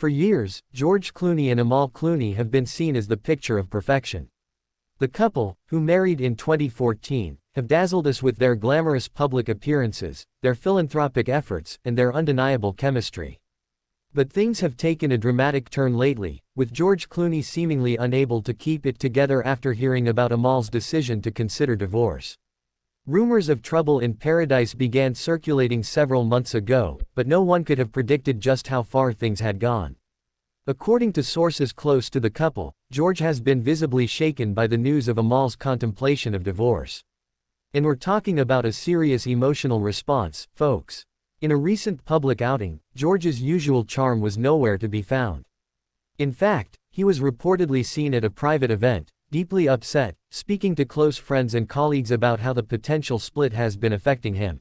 For years, George Clooney and Amal Clooney have been seen as the picture of perfection. The couple, who married in 2014, have dazzled us with their glamorous public appearances, their philanthropic efforts, and their undeniable chemistry. But things have taken a dramatic turn lately, with George Clooney seemingly unable to keep it together after hearing about Amal's decision to consider divorce. Rumors of trouble in paradise began circulating several months ago, but no one could have predicted just how far things had gone. According to sources close to the couple, George has been visibly shaken by the news of Amal's contemplation of divorce. And we're talking about a serious emotional response, folks. In a recent public outing, George's usual charm was nowhere to be found. In fact, he was reportedly seen at a private event, deeply upset, speaking to close friends and colleagues about how the potential split has been affecting him.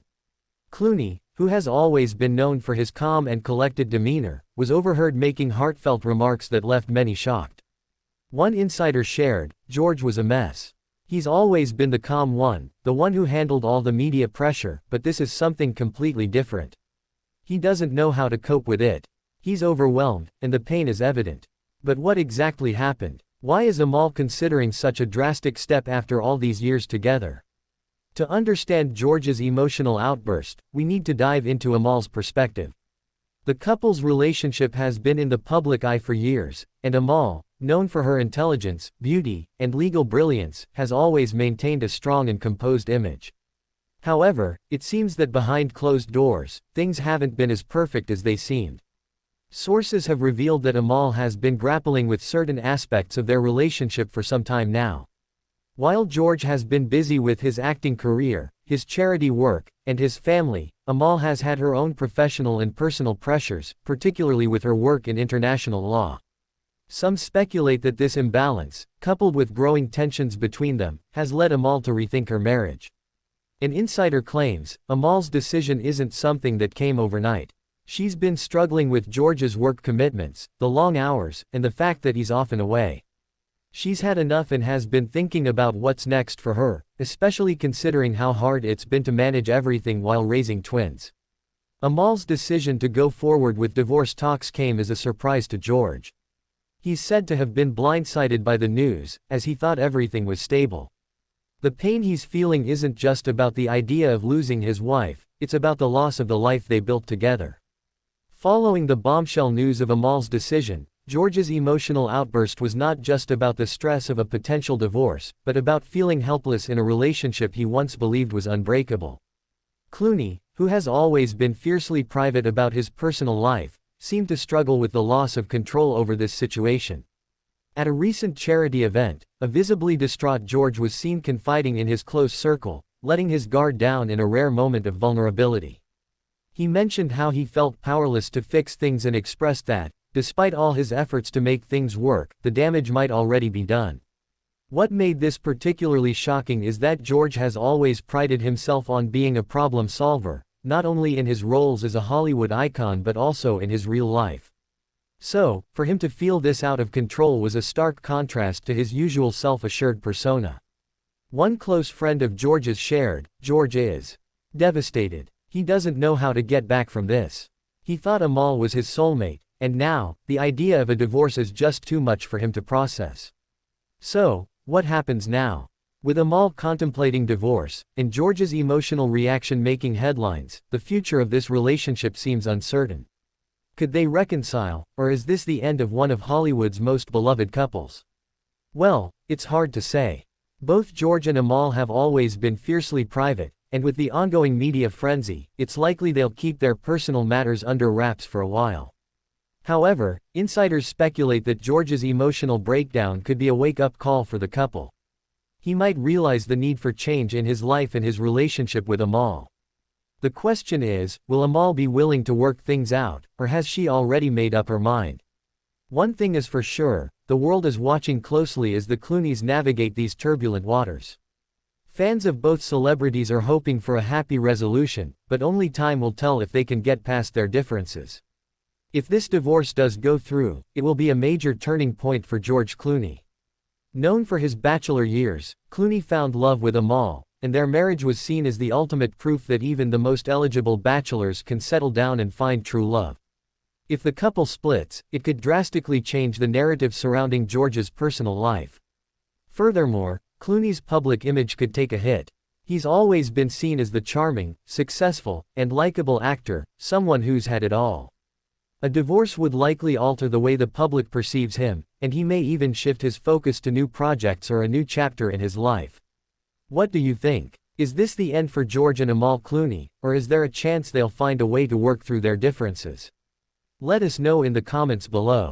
Clooney, who has always been known for his calm and collected demeanor, was overheard making heartfelt remarks that left many shocked. One insider shared, "George was a mess. He's always been the calm one, the one who handled all the media pressure, but this is something completely different. He doesn't know how to cope with it. He's overwhelmed, and the pain is evident." But what exactly happened? Why is Amal considering such a drastic step after all these years together? To understand George's emotional outburst, we need to dive into Amal's perspective. The couple's relationship has been in the public eye for years, and Amal, known for her intelligence, beauty, and legal brilliance, has always maintained a strong and composed image. However, it seems that behind closed doors, things haven't been as perfect as they seemed. Sources have revealed that Amal has been grappling with certain aspects of their relationship for some time now. While George has been busy with his acting career, his charity work, and his family, Amal has had her own professional and personal pressures, particularly with her work in international law. Some speculate that this imbalance, coupled with growing tensions between them, has led Amal to rethink her marriage. An insider claims, Amal's decision isn't something that came overnight. She's been struggling with George's work commitments, the long hours, and the fact that he's often away. She's had enough and has been thinking about what's next for her, especially considering how hard it's been to manage everything while raising twins. Amal's decision to go forward with divorce talks came as a surprise to George. He's said to have been blindsided by the news, as he thought everything was stable. The pain he's feeling isn't just about the idea of losing his wife, it's about the loss of the life they built together. Following the bombshell news of Amal's decision, George's emotional outburst was not just about the stress of a potential divorce, but about feeling helpless in a relationship he once believed was unbreakable. Clooney, who has always been fiercely private about his personal life, seemed to struggle with the loss of control over this situation. At a recent charity event, a visibly distraught George was seen confiding in his close circle, letting his guard down in a rare moment of vulnerability. He mentioned how he felt powerless to fix things and expressed that, despite all his efforts to make things work, the damage might already be done. What made this particularly shocking is that George has always prided himself on being a problem solver, not only in his roles as a Hollywood icon but also in his real life. So, for him to feel this out of control was a stark contrast to his usual self-assured persona. One close friend of George's shared, "George is devastated. He doesn't know how to get back from this. He thought Amal was his soulmate, and now, the idea of a divorce is just too much for him to process." So, what happens now? With Amal contemplating divorce, and George's emotional reaction making headlines, the future of this relationship seems uncertain. Could they reconcile, or is this the end of one of Hollywood's most beloved couples? Well, it's hard to say. Both George and Amal have always been fiercely private, and with the ongoing media frenzy, it's likely they'll keep their personal matters under wraps for a while. However, insiders speculate that George's emotional breakdown could be a wake-up call for the couple. He might realize the need for change in his life and his relationship with Amal. The question is, will Amal be willing to work things out, or has she already made up her mind? One thing is for sure, the world is watching closely as the Clooneys navigate these turbulent waters. Fans of both celebrities are hoping for a happy resolution, but only time will tell if they can get past their differences. If this divorce does go through, it will be a major turning point for George Clooney. Known for his bachelor years, Clooney found love with Amal, and their marriage was seen as the ultimate proof that even the most eligible bachelors can settle down and find true love. If the couple splits, it could drastically change the narrative surrounding George's personal life. Furthermore, Clooney's public image could take a hit. He's always been seen as the charming, successful, and likable actor, someone who's had it all. A divorce would likely alter the way the public perceives him, and he may even shift his focus to new projects or a new chapter in his life. What do you think? Is this the end for George and Amal Clooney, or is there a chance they'll find a way to work through their differences? Let us know in the comments below.